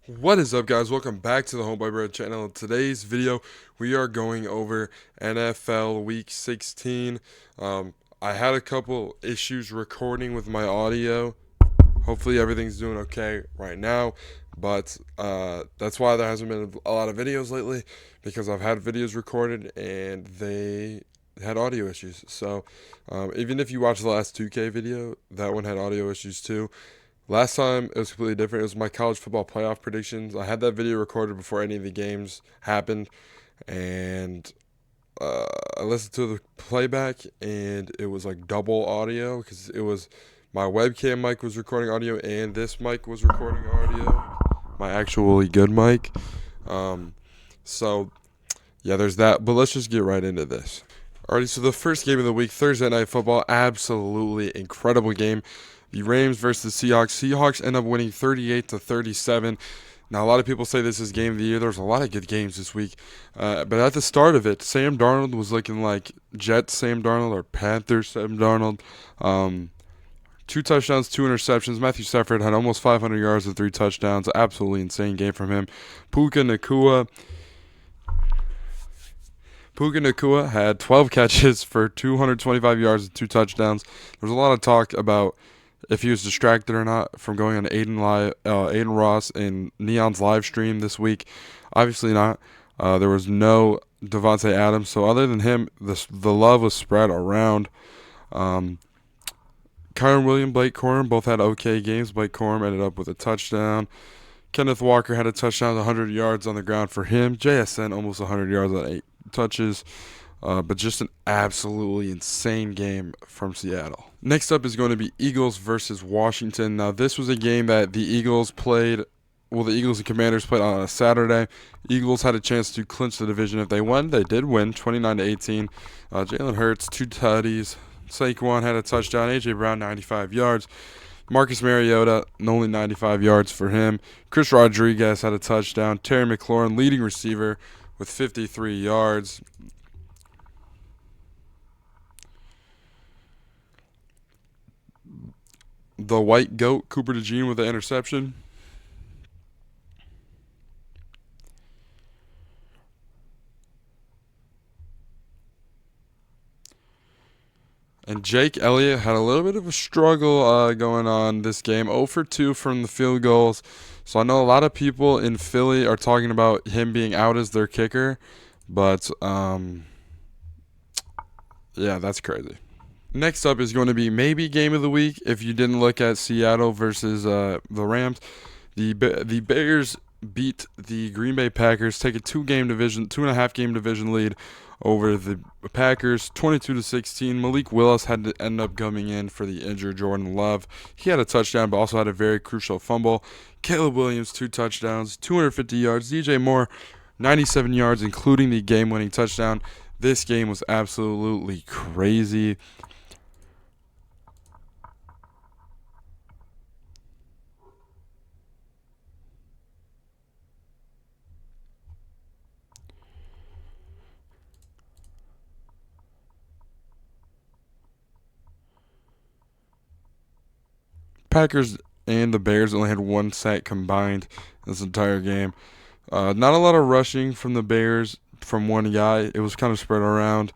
What is up, guys? Welcome back to the Home by Bread channel. In today's video, we are going over NFL Week 16. I had a couple issues recording with my audio. Hopefully, everything's doing okay right now, but that's why there hasn't been a lot of videos lately, because I've had videos recorded and they had audio issues. So, even if you watch the last 2K video, that one had audio issues too. Last time it was completely different. It was my college football playoff predictions. I had that video recorded before any of the games happened, and I listened to the playback, and it was like double audio because it was my webcam mic was recording audio, and this mic was recording audio. My actually good mic. Um, so yeah, there's that. But let's just get right into this. Alrighty, so the first game of the week, Thursday Night Football, absolutely incredible game. The Rams versus the Seahawks. Seahawks end up winning 38-37. Now, a lot of people say this is game of the year. There's a lot of good games this week. But at the start of it, Sam Darnold was looking like Jets Sam Darnold or Panthers Sam Darnold. 2 touchdowns, 2 interceptions. Matthew Stafford had almost 500 yards and 3 touchdowns. Absolutely insane game from him. Puka Nakua had 12 catches for 225 yards and 2 touchdowns. There was a lot of talk about if he was distracted or not from going on Aiden Ross and Neon's live stream this week. Obviously not. There was no Devontae Adams, so other than him, the love was spread around. Kyron Williams, Blake Corum both had okay games. Blake Corum ended up with a touchdown. Kenneth Walker had a touchdown, 100 yards on the ground for him. JSN almost 100 yards on 8 touches. But just an absolutely insane game from Seattle. Next up is going to be Eagles versus Washington. Now, this was a game that the Eagles played. Well, the Eagles and Commanders played on a Saturday. Eagles had a chance to clinch the division if they won. They did win, 29-18. Jalen Hurts, 2 tutties. Saquon had a touchdown. A.J. Brown, 95 yards. Marcus Mariota, only 95 yards for him. Chris Rodriguez had a touchdown. Terry McLaurin, leading receiver, with 53 yards. The white goat, Cooper DeJean, with the interception. And Jake Elliott had a little bit of a struggle going on this game. 0 for 2 from the field goals. So I know a lot of people in Philly are talking about him being out as their kicker. But, yeah, that's crazy. Next up is going to be maybe game of the week if you didn't look at Seattle versus the Rams. The Bears beat the Green Bay Packers, take a 2.5 game division lead over the Packers, 22-16. Malik Willis had to end up coming in for the injured Jordan Love. He had a touchdown, but also had a very crucial fumble. Caleb Williams, 2 touchdowns, 250 yards. DJ Moore, 97 yards, including the game-winning touchdown. This game was absolutely crazy. Packers and the Bears only had 1 sack combined this entire game. Not a lot of rushing from the Bears from one guy. It was kind of spread around.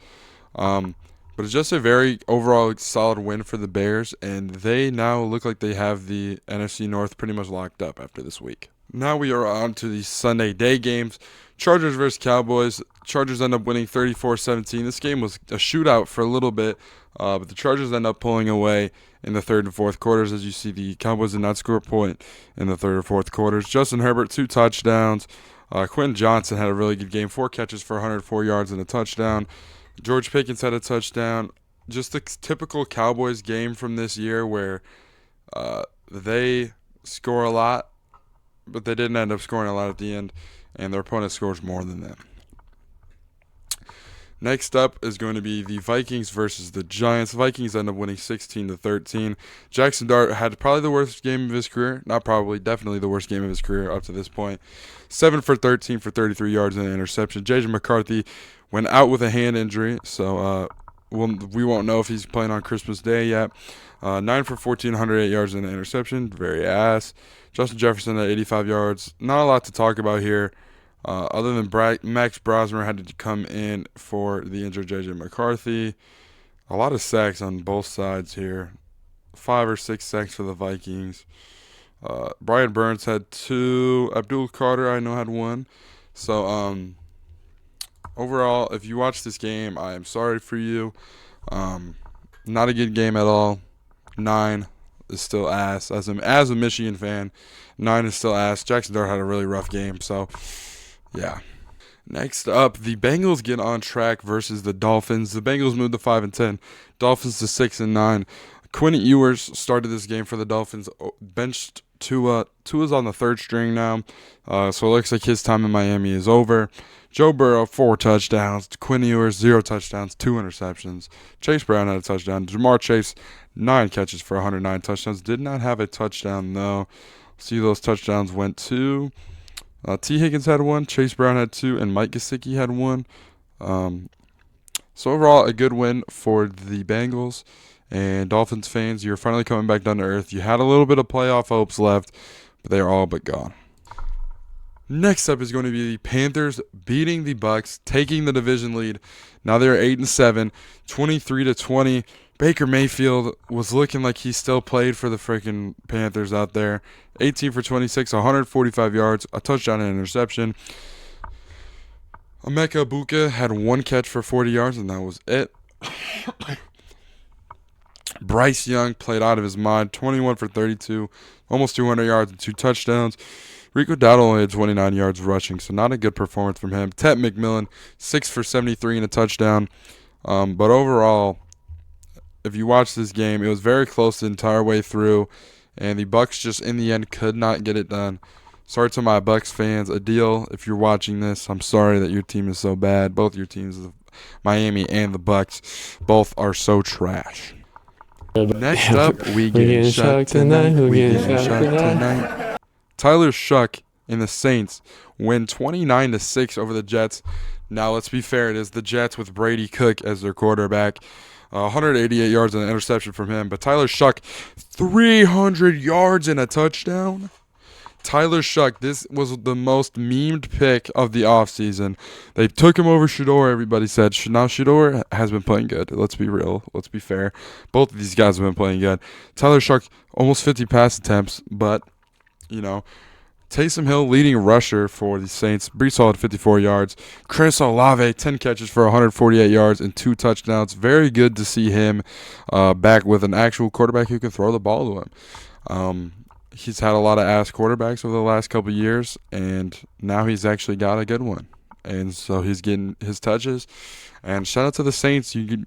But it's just a very overall solid win for the Bears, and they now look like they have the NFC North pretty much locked up after this week. Now we are on to the Sunday day games. Chargers versus Cowboys. Chargers end up winning 34-17. This game was a shootout for a little bit, but the Chargers end up pulling away in the third and fourth quarters. As you see, the Cowboys did not score a point in the third or fourth quarters. Justin Herbert, 2 touchdowns. Quentin Johnson had a really good game, 4 catches for 104 yards and a touchdown. George Pickens had a touchdown. Just the typical Cowboys game from this year where they score a lot, but they didn't end up scoring a lot at the end, and their opponent scores more than them. Next up is going to be the Vikings versus the Giants. Vikings end up winning 16-13. Jackson Dart had probably the worst game of his career. Not probably, definitely the worst game of his career up to this point. 7 for 13 for 33 yards and an interception. J.J. McCarthy went out with a hand injury, so we won't know if he's playing on Christmas Day yet. 9 for 14, 108 yards and an interception. Very ass. Justin Jefferson at 85 yards. Not a lot to talk about here. Other than Max Brosmer had to come in for the injured J.J. McCarthy. A lot of sacks on both sides here. 5 or 6 sacks for the Vikings. Brian Burns had 2. Abdul Carter, I know, had 1. So, overall, if you watch this game, I am sorry for you. Not a good game at all. 9 is still ass. As a Michigan fan, 9 is still ass. Jackson Dart had a really rough game, so yeah. Next up, the Bengals get on track versus the Dolphins. The Bengals moved to 5-10. Dolphins to 6-9. Quinn Ewers started this game for the Dolphins. Benched Tua. Tua's on the 3rd string now, so it looks like his time in Miami is over. Joe Burrow, 4 touchdowns. Quinn Ewers, 0 touchdowns, 2 interceptions. Chase Brown had a touchdown. Jamar Chase, 9 catches for 109 touchdowns. Did not have a touchdown, though. See, those touchdowns went to T. Higgins had 1, Chase Brown had 2, and Mike Gesicki had 1. So overall, a good win for the Bengals. And Dolphins fans, you're finally coming back down to earth. You had a little bit of playoff hopes left, but they are all but gone. Next up is going to be the Panthers beating the Bucks, taking the division lead. Now they're 8-7, 23-20. Baker Mayfield was looking like he still played for the freaking Panthers out there. 18 for 26, 145 yards, a touchdown and an interception. Emeka Egbuka had 1 catch for 40 yards, and that was it. Bryce Young played out of his mind, 21 for 32, almost 200 yards and 2 touchdowns. Rico Dowdle only had 29 yards rushing, so not a good performance from him. Ted McMillan, 6 for 73 and a touchdown. But overall, if you watch this game, it was very close the entire way through, and the Bucks just in the end could not get it done. Sorry to my Bucks fans. Adil, if you're watching this, I'm sorry that your team is so bad. Both your teams, Miami and the Bucks, both are so trash. Next up, we get shocked tonight. Tyler Shough and the Saints win 29-6 over the Jets. Now, let's be fair. It is the Jets with Brady Cook as their quarterback. 188 yards and an interception from him. But Tyler Shough, 300 yards and a touchdown. Tyler Shough, this was the most memed pick of the offseason. They took him over Shedeur, everybody said. Now Shedeur has been playing good. Let's be real. Let's be fair. Both of these guys have been playing good. Tyler Shough, almost 50 pass attempts, but, you know, Taysom Hill, leading rusher for the Saints. Breece Hall had 54 yards. Chris Olave, 10 catches for 148 yards and 2 touchdowns. Very good to see him back with an actual quarterback who can throw the ball to him. He's had a lot of ass quarterbacks over the last couple of years, and now he's actually got a good one. And so he's getting his touches. And shout out to the Saints. When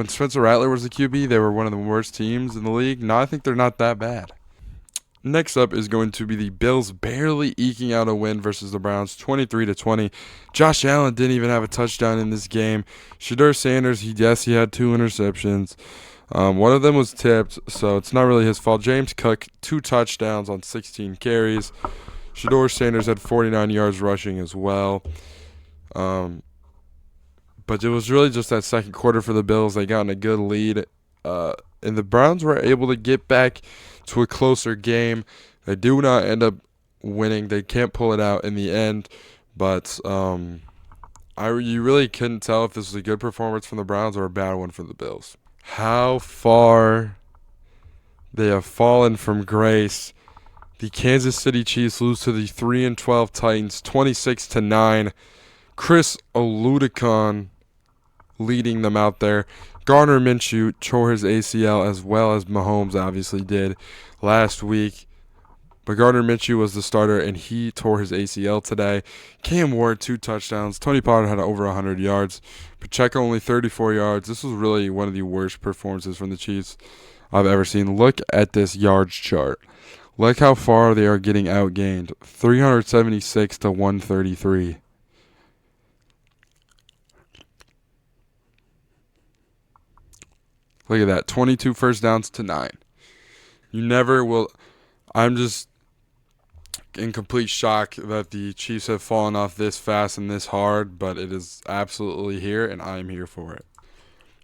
Spencer Rattler was the QB, they were one of the worst teams in the league. Now I think they're not that bad. Next up is going to be the Bills barely eking out a win versus the Browns, 23-20. Josh Allen didn't even have a touchdown in this game. Shedeur Sanders, he had 2 interceptions. One of them was tipped, so it's not really his fault. James Cook, 2 touchdowns on 16 carries. Shedeur Sanders had 49 yards rushing as well. But it was really just that second quarter for the Bills. They got in a good lead, and the Browns were able to get back to a closer game. They do not end up winning. They can't pull it out in the end, but you really couldn't tell if this was a good performance from the Browns or a bad one for the Bills. How far they have fallen from grace. The Kansas City Chiefs lose to the 3-12 Titans, 26-9. Chris Oladokun leading them out there. Gardner Minshew tore his ACL as well as Mahomes obviously did last week. But Gardner Minshew was the starter, and he tore his ACL today. Cam Ward, 2 touchdowns. Tony Pollard had over 100 yards. Pacheco only 34 yards. This was really one of the worst performances from the Chiefs I've ever seen. Look at this yards chart. Look how far they are getting outgained. 376 to 133. Look at that. 22 first downs to 9. You never will. in complete shock that the Chiefs have fallen off this fast and this hard, but it is absolutely here, and I am here for it.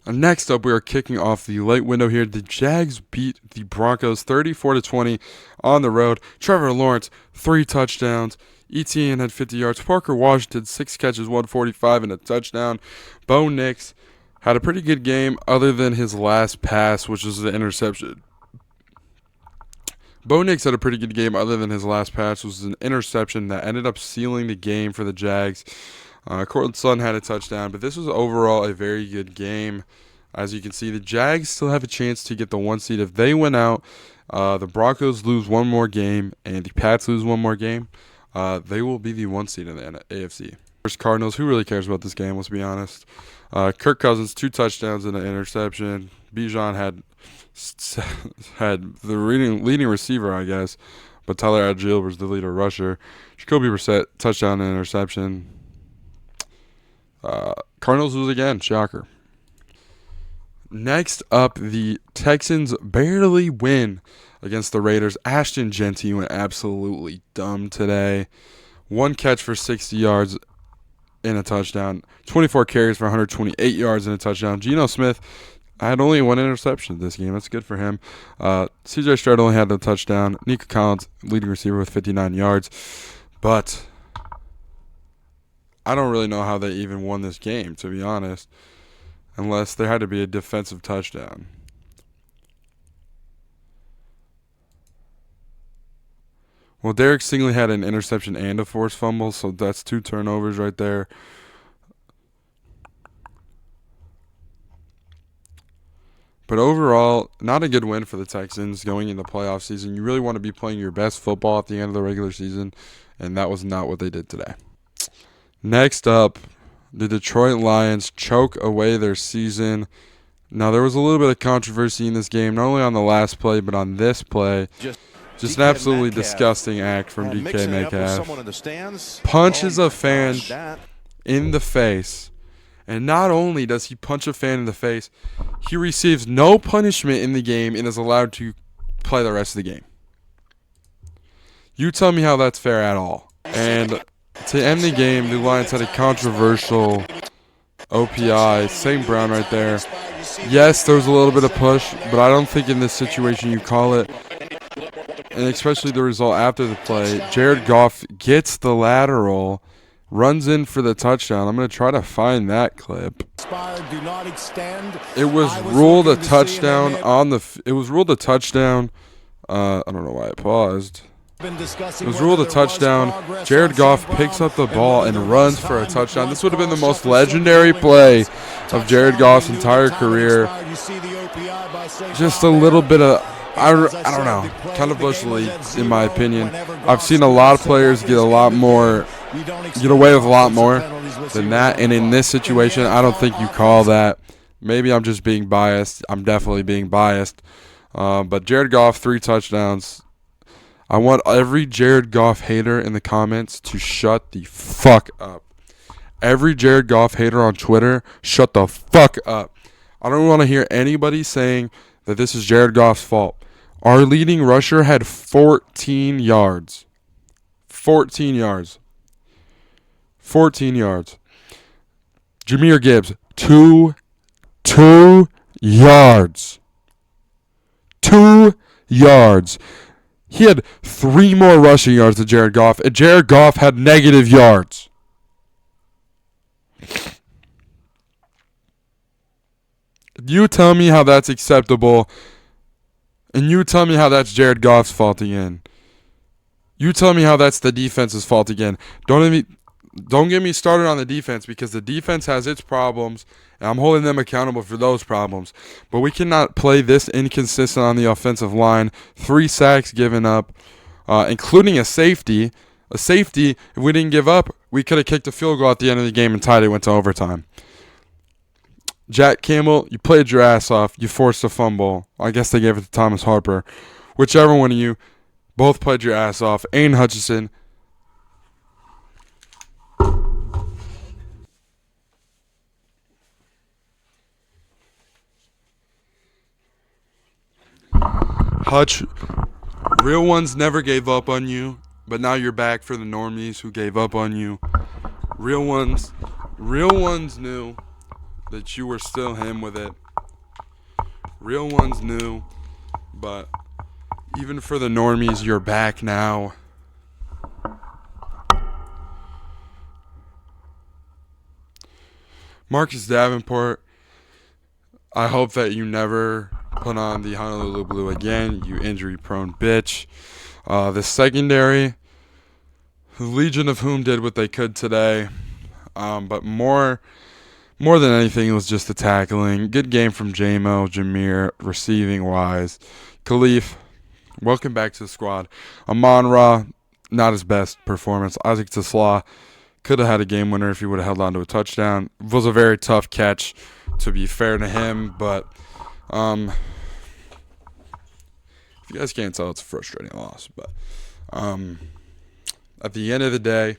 Next up, we are kicking off the late window here. The Jags beat the Broncos 34-20 on the road. Trevor Lawrence, 3 touchdowns. Etienne had 50 yards. Parker Washington, 6 catches, 145, and a touchdown. Bo Nix had a pretty good game other than his last pass, which was the interception. Bo Nix had a pretty good game other than his last pass, which was an interception that ended up sealing the game for the Jags. Cortland Sutton had a touchdown, but this was overall a very good game. As you can see, the Jags still have a chance to get the 1 seed. If they win out, the Broncos lose one more game, and the Pats lose one more game, they will be the 1 seed in the AFC. First Cardinals, who really cares about this game, let's be honest. Kirk Cousins, 2 touchdowns and an interception. Bijan had the leading receiver, I guess, but Tyler Algier was the leader rusher. Jacoby Brissett, touchdown and interception. Cardinals lose again, shocker. Next up, the Texans barely win against the Raiders. Ashton Jeanty went absolutely dumb today. 1 catch for 60 yards and a touchdown. 24 carries for 128 yards and a touchdown. Geno Smith had only 1 interception this game. That's good for him. C.J. Stroud only had a touchdown. Nico Collins, leading receiver, with 59 yards. But I don't really know how they even won this game, to be honest, unless there had to be a defensive touchdown. Well, Derek Stingley had an interception and a forced fumble, so that's 2 turnovers right there. But overall, not a good win for the Texans going into the playoff season. You really want to be playing your best football at the end of the regular season, and that was not what they did today. Next up, the Detroit Lions choke away their season. Now, there was a little bit of controversy in this game, not only on the last play, but on this play. Just an absolutely disgusting act from DK Metcalf. Punches a fan in the face. And not only does he punch a fan in the face, he receives no punishment in the game and is allowed to play the rest of the game. You tell me how that's fair at all. And to end the game, the Lions had a controversial OPI. St. Brown right there. Yes, there was a little bit of push, but I don't think in this situation you call it. And especially the result after the play. Jared Goff gets the lateral, runs in for the touchdown. I'm going to try to find that clip. It was ruled a touchdown on the. It was ruled a touchdown. I don't know why I paused. It was ruled a touchdown. Jared Goff picks up the ball and runs for a touchdown. This would have been the most legendary play of Jared Goff's entire career. Just a little bit of, I don't know, kind of bush league, in my opinion. I've seen a lot of players get away with a lot more than that. And in this situation, I don't think you call that. Maybe I'm just being biased. I'm definitely being biased. But Jared Goff, 3 touchdowns. I want every Jared Goff hater in the comments to shut the fuck up. Every Jared Goff hater on Twitter, shut the fuck up. I don't want to hear anybody saying that this is Jared Goff's fault. Our leading rusher had 14 yards. 14 yards. 14 yards. Jahmyr Gibbs, 2 yards. 2 yards. He had 3 more rushing yards than Jared Goff, and Jared Goff had negative yards. You tell me how that's acceptable, and you tell me how that's Jared Goff's fault again. You tell me how that's the defense's fault again. Don't get me started on the defense, because the defense has its problems, and I'm holding them accountable for those problems. But we cannot play this inconsistent on the offensive line. 3 sacks given up, including a safety. A safety, if we didn't give up, we could have kicked a field goal at the end of the game and tied it, went to overtime. Jack Campbell, you played your ass off. You forced a fumble. I guess they gave it to Thomas Harper. Whichever one of you, both played your ass off. Aiden Hutchinson, Hutch, real ones never gave up on you. But now you're back for the normies who gave up on you. Real ones knew that you were still him with it. Real ones knew, but even for the normies, you're back now. Marcus Davenport, I hope that you never put on the Honolulu Blue again, you injury-prone bitch. The secondary, the Legion of whom did what they could today, but more than anything, it was just the tackling. Good game from J-Mo, Jameer, receiving-wise. Khalif, welcome back to the squad. Amon-Ra, not his best performance. Isaac Tasla could have had a game winner if he would have held on to a touchdown. It was a very tough catch, to be fair to him, but if you guys can't tell, it's a frustrating loss. But at the end of the day,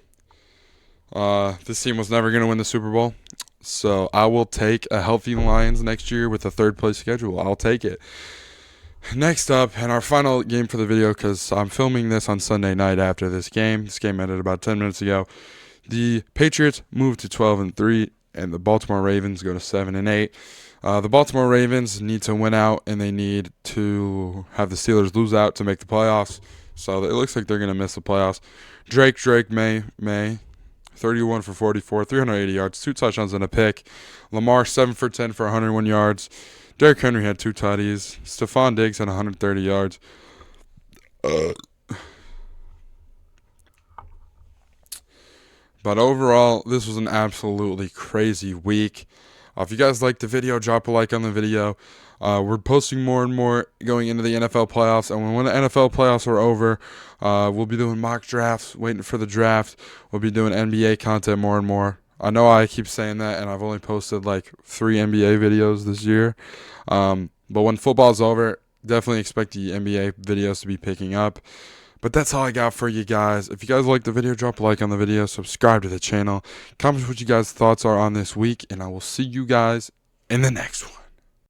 this team was never going to win the Super Bowl. So I will take a healthy Lions next year with a third-place schedule. I'll take it. Next up, and our final game for the video, because I'm filming this on Sunday night after this game. This game ended about 10 minutes ago. The Patriots moved to 12-3, and the Baltimore Ravens go to 7-8. The Baltimore Ravens need to win out, and they need to have the Steelers lose out to make the playoffs. So it looks like they're going to miss the playoffs. Drake May, 31 for 44, 380 yards, 2 touchdowns and a pick. Lamar, 7 for 10 for 101 yards. Derrick Henry had 2 tutties. Stephon Diggs had 130 yards. But overall, this was an absolutely crazy week. If you guys liked the video, drop a like on the video. We're posting more and more going into the NFL playoffs. And when the NFL playoffs are over, we'll be doing mock drafts, waiting for the draft. We'll be doing NBA content more and more. I know I keep saying that, and I've only posted like 3 NBA videos this year. But when football's over, definitely expect the NBA videos to be picking up. But that's all I got for you guys. If you guys liked the video, drop a like on the video, subscribe to the channel, comment what you guys' thoughts are on this week, and I will see you guys in the next one.